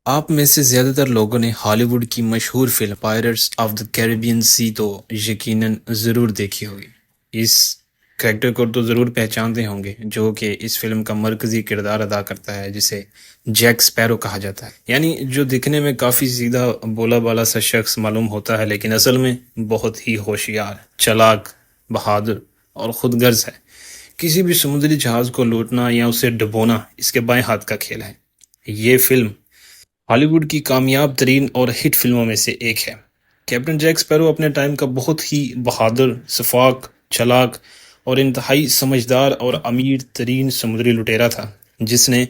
آپ میں سے زیادہ تر لوگوں نے ہالی ووڈ کی مشہور فلم پائرٹس آف دا کیریبین سی تو یقیناً ضرور دیکھی ہوگی۔ اس کریکٹر کو تو ضرور پہچانتے ہوں گے جو کہ اس فلم کا مرکزی کردار ادا کرتا ہے، جسے جیک سپیرو کہا جاتا ہے، یعنی جو دکھنے میں کافی سیدھا بولا بالا سا شخص معلوم ہوتا ہے لیکن اصل میں بہت ہی ہوشیار، چلاک، بہادر اور خود غرض ہے۔ کسی بھی سمندری جہاز کو لوٹنا یا اسے ڈبونا اس کے بائیں ہاتھ کا کھیل ہے۔ یہ فلم ہالی ووڈ کی کامیاب ترین اور ہٹ فلموں میں سے ایک ہے۔ کیپٹن جیک سپیرو اپنے ٹائم کا بہت ہی بہادر، شفاق، چلاک اور انتہائی سمجھدار اور امیر ترین سمندری لٹیرا تھا، جس نے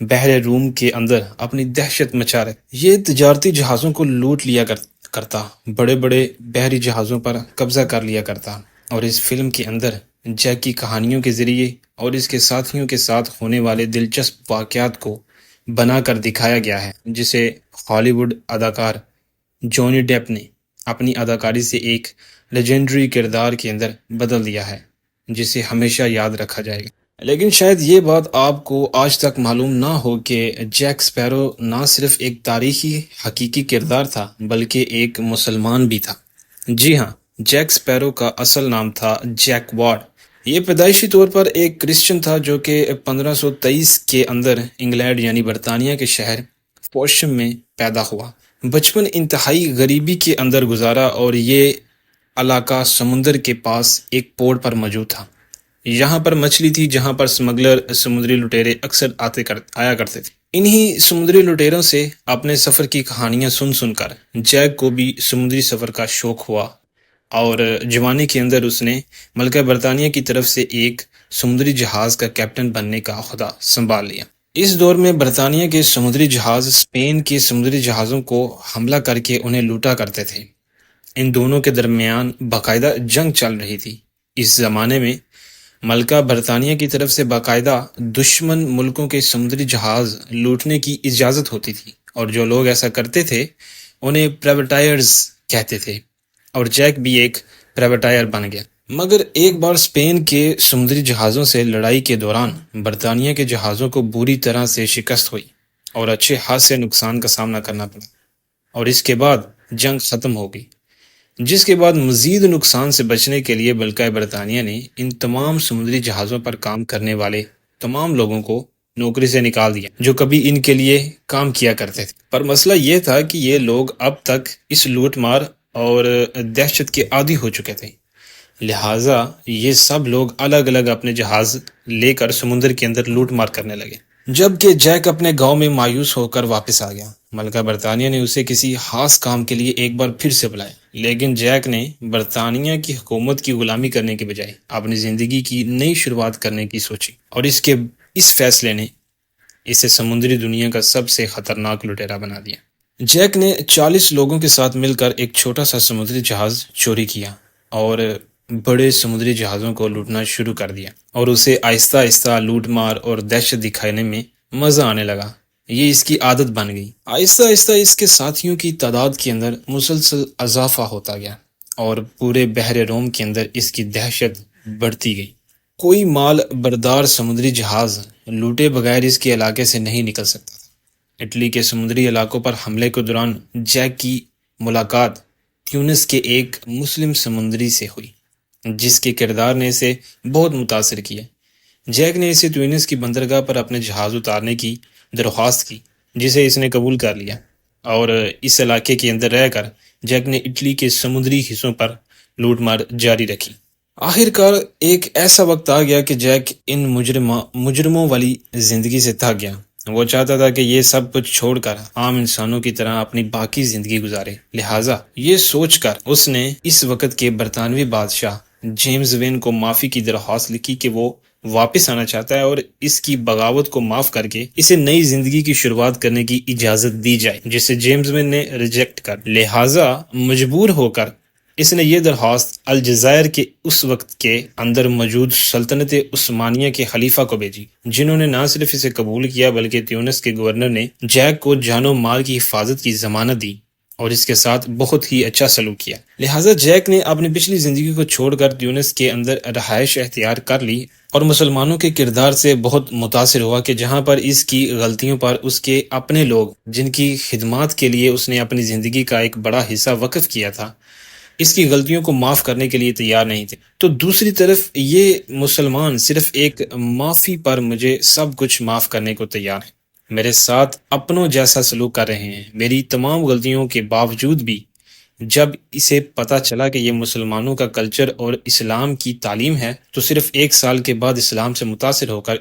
بحر روم کے اندر اپنی دہشت مچا رکھی۔ یہ تجارتی جہازوں کو لوٹ لیا کرتا، بڑے بڑے بحری جہازوں پر قبضہ کر لیا کرتا، اور اس فلم کے اندر جیک کی کہانیوں کے ذریعے اور اس کے ساتھیوں کے ساتھ ہونے والے دلچسپ واقعات کو بنا کر دکھایا گیا ہے، جسے ہالی ووڈ اداکار جونی ڈیپ نے اپنی اداکاری سے ایک لیجنڈری کردار کے اندر بدل دیا ہے، جسے ہمیشہ یاد رکھا جائے گا۔ لیکن شاید یہ بات آپ کو آج تک معلوم نہ ہو کہ جیک سپیرو نہ صرف ایک تاریخی حقیقی کردار تھا بلکہ ایک مسلمان بھی تھا۔ جی ہاں، جیک سپیرو کا اصل نام تھا جیک وارڈ۔ یہ پیدائشی طور پر ایک کرسچن تھا جو کہ 1523 کے اندر انگلینڈ یعنی برطانیہ کے شہر فوشم میں پیدا ہوا۔ بچپن انتہائی غریبی کے اندر گزارا اور یہ علاقہ سمندر کے پاس ایک پورٹ پر موجود تھا۔ یہاں پر مچھلی تھی جہاں پر سمگلر سمندری لٹیرے اکثر آیا کرتے تھے۔ انہی سمندری لٹیروں سے اپنے سفر کی کہانیاں سن سن کر جیک کو بھی سمندری سفر کا شوق ہوا، اور جوانی کے اندر اس نے ملکہ برطانیہ کی طرف سے ایک سمندری جہاز کا کیپٹن بننے کا عہدہ سنبھال لیا۔ اس دور میں برطانیہ کے سمندری جہاز اسپین کے سمندری جہازوں کو حملہ کر کے انہیں لوٹا کرتے تھے۔ ان دونوں کے درمیان باقاعدہ جنگ چل رہی تھی۔ اس زمانے میں ملکہ برطانیہ کی طرف سے باقاعدہ دشمن ملکوں کے سمندری جہاز لوٹنے کی اجازت ہوتی تھی، اور جو لوگ ایسا کرتے تھے انہیں پرائیویٹائرز کہتے تھے، اور جیک بھی ایک پرائیویٹائر بن گیا۔ مگر ایک بار اسپین کے سمندری جہازوں سے لڑائی کے دوران برطانیہ کے جہازوں کو بری طرح سے شکست ہوئی اور اچھے خاصے نقصان کا سامنا کرنا پڑا، اور اس کے بعد جنگ ختم ہو گئی، جس کے بعد مزید نقصان سے بچنے کے لیے ملکہ برطانیہ نے ان تمام سمندری جہازوں پر کام کرنے والے تمام لوگوں کو نوکری سے نکال دیا جو کبھی ان کے لیے کام کیا کرتے تھے۔ پر مسئلہ یہ تھا کہ یہ لوگ اب تک اس لوٹ مار اور دہشت کے عادی ہو چکے تھے، لہٰذا یہ سب لوگ الگ الگ اپنے جہاز لے کر سمندر کے اندر لوٹ مار کرنے لگے۔ جبکہ جیک اپنے گاؤں میں مایوس ہو کر واپس آ گیا۔ ملکہ برطانیہ نے اسے کسی خاص کام کے لیے ایک بار پھر سے بلایا، لیکن جیک نے برطانیہ کی حکومت کی غلامی کرنے کے بجائے اپنی زندگی کی نئی شروعات کرنے کی سوچی، اور اس فیصلے نے اسے سمندری دنیا کا سب سے خطرناک لٹیرا بنا دیا۔ جیک نے 40 لوگوں کے ساتھ مل کر ایک چھوٹا سا سمندری جہاز چوری کیا اور بڑے سمندری جہازوں کو لوٹنا شروع کر دیا، اور اسے آہستہ آہستہ لوٹ مار اور دہشت دکھانے میں مزہ آنے لگا۔ یہ اس کی عادت بن گئی۔ آہستہ آہستہ اس کے ساتھیوں کی تعداد کے اندر مسلسل اضافہ ہوتا گیا، اور پورے بحر روم کے اندر اس کی دہشت بڑھتی گئی۔ کوئی مال بردار سمندری جہاز لوٹے بغیر اس کے علاقے سے نہیں نکل سکتا تھا۔ اٹلی کے سمندری علاقوں پر حملے کے دوران جیک کی ملاقات تیونس کے ایک مسلم سمندری سے ہوئی، جس کے کردار نے اسے بہت متاثر کیا۔ جیک نے اسے تیونس کی بندرگاہ پر اپنے جہاز اتارنے کی درخواست کی، جسے اس نے قبول کر لیا، اور اس علاقے کے اندر رہ کر جیک نے اٹلی کے سمندری حصوں پر لوٹ مار جاری رکھی۔ آخر کار ایک ایسا وقت آ گیا کہ جیک ان مجرموں والی زندگی سے تھک گیا۔ وہ چاہتا تھا کہ یہ سب کچھ چھوڑ کر عام انسانوں کی طرح اپنی باقی زندگی گزارے، لہٰذا یہ سوچ کر اس نے اس وقت کے برطانوی بادشاہ جیمز وین کو معافی کی درخواست لکھی کہ وہ واپس آنا چاہتا ہے اور اس کی بغاوت کو معاف کر کے اسے نئی زندگی کی شروعات کرنے کی اجازت دی جائے، جسے جیمز وین نے ریجیکٹ کر، لہٰذا مجبور ہو کر اس نے یہ درخواست الجزائر کے اس وقت کے اندر موجود سلطنت عثمانیہ کے خلیفہ کو بھیجی، جنہوں نے نہ صرف اسے قبول کیا بلکہ تیونس کے گورنر نے جیک کو جان و مال کی حفاظت کی ضمانت دی اور اس کے ساتھ بہت ہی اچھا سلوک کیا۔ لہٰذا جیک نے اپنی پچھلی زندگی کو چھوڑ کر تیونس کے اندر رہائش اختیار کر لی اور مسلمانوں کے کردار سے بہت متاثر ہوا کہ جہاں پر اس کی غلطیوں پر اس کے اپنے لوگ جن کی خدمات کے لیے اس نے اپنی زندگی کا ایک بڑا حصہ وقف کیا تھا، اس کی غلطیوں کو معاف کرنے کے لیے تیار نہیں تھے، تو دوسری طرف یہ مسلمان صرف ایک معافی پر مجھے سب کچھ معاف کرنے کو تیار ہیں، میرے ساتھ اپنوں جیسا سلوک کر رہے ہیں۔ میری تمام غلطیوں کے باوجود بھی جب اسے پتا چلا کہ یہ مسلمانوں کا کلچر اور اسلام کی تعلیم ہے تو صرف 1 سال کے بعد اسلام سے متاثر ہو کر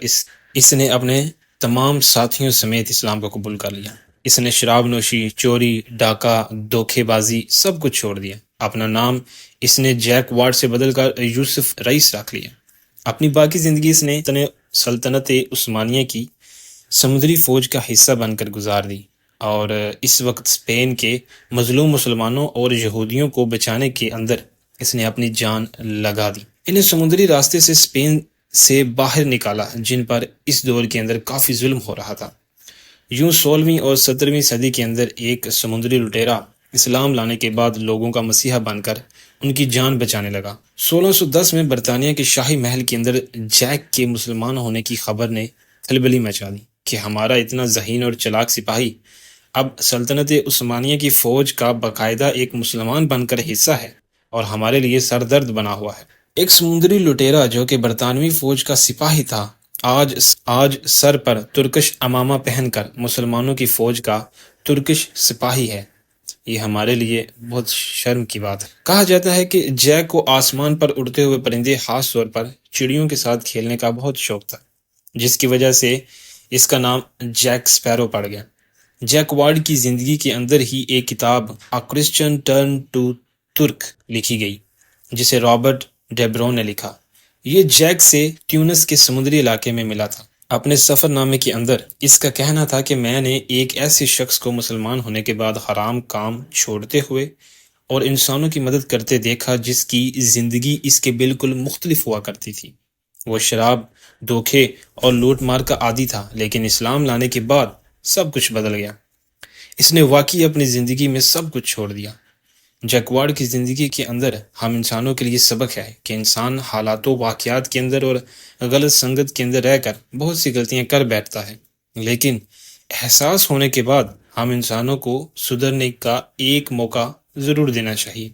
اس نے اپنے تمام ساتھیوں سمیت اسلام کو قبول کر لیا۔ اس نے شراب نوشی، چوری، ڈاکہ، دھوکے بازی سب کچھ چھوڑ دیا۔ اپنا نام اس نے جیک وارڈ سے بدل کر یوسف رئیس رکھ لیا۔ اپنی باقی زندگی اس نے سلطنت عثمانیہ کی سمندری فوج کا حصہ بن کر گزار دی اور اس وقت اسپین کے مظلوم مسلمانوں اور یہودیوں کو بچانے کے اندر اس نے اپنی جان لگا دی۔ انہیں سمندری راستے سے اسپین سے باہر نکالا جن پر اس دور کے اندر کافی ظلم ہو رہا تھا۔ یوں 16ویں اور 17ویں صدی کے اندر ایک سمندری لٹیرا اسلام لانے کے بعد لوگوں کا مسیحا بن کر ان کی جان بچانے لگا۔ 1610 میں برطانیہ کے شاہی محل کے اندر جیک کے مسلمان ہونے کی خبر نے کھلبلی مچا دی کہ ہمارا اتنا ذہین اور چلاک سپاہی اب سلطنت عثمانیہ کی فوج کا باقاعدہ ایک مسلمان بن کر حصہ ہے اور ہمارے لیے سر درد بنا ہوا ہے۔ ایک سمندری لٹیرا جو کہ برطانوی فوج کا سپاہی تھا آج سر پر ترکش امامہ پہن کر مسلمانوں کی فوج کا ترکش سپاہی ہے۔ یہ ہمارے لیے بہت شرم کی بات ہے۔ کہا جاتا ہے کہ جیک کو آسمان پر اڑتے ہوئے پرندے خاص طور پر چڑیوں کے ساتھ کھیلنے کا بہت شوق تھا، جس کی وجہ سے اس کا نام جیک سپیرو پڑ گیا۔ جیک وارڈ کی زندگی کے اندر ہی ایک کتاب A Christian Turn to Turk لکھی گئی جسے رابرٹ ڈیبرون نے لکھا۔ یہ جیک سے تیونس کے سمندری علاقے میں ملا تھا۔ اپنے سفر نامے کے اندر اس کا کہنا تھا کہ میں نے ایک ایسے شخص کو مسلمان ہونے کے بعد حرام کام چھوڑتے ہوئے اور انسانوں کی مدد کرتے دیکھا جس کی زندگی اس کے بالکل مختلف ہوا کرتی تھی۔ وہ شراب، دھوکے اور لوٹ مار کا عادی تھا، لیکن اسلام لانے کے بعد سب کچھ بدل گیا۔ اس نے واقعی اپنی زندگی میں سب کچھ چھوڑ دیا۔ جیک وارڈ کی زندگی کے اندر ہم انسانوں کے لیے سبق ہے کہ انسان حالات و واقعات کے اندر اور غلط سنگت کے اندر رہ کر بہت سی غلطیاں کر بیٹھتا ہے، لیکن احساس ہونے کے بعد ہم انسانوں کو سدھرنے کا ایک موقع ضرور دینا چاہیے۔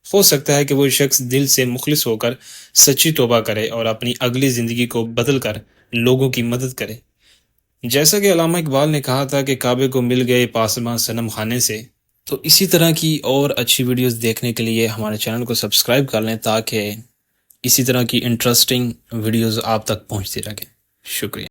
ہو سکتا ہے کہ وہ شخص دل سے مخلص ہو کر سچی توبہ کرے اور اپنی اگلی زندگی کو بدل کر لوگوں کی مدد کرے۔ جیسا کہ علامہ اقبال نے کہا تھا کہ کعبے کو مل گئے پاسباں صنم خانے سے، تو اسی طرح کی اور اچھی ویڈیوز دیکھنے کے لیے ہمارے چینل کو سبسکرائب کر لیں تاکہ اسی طرح کی انٹرسٹنگ ویڈیوز آپ تک پہنچتی رہیں۔ شکریہ۔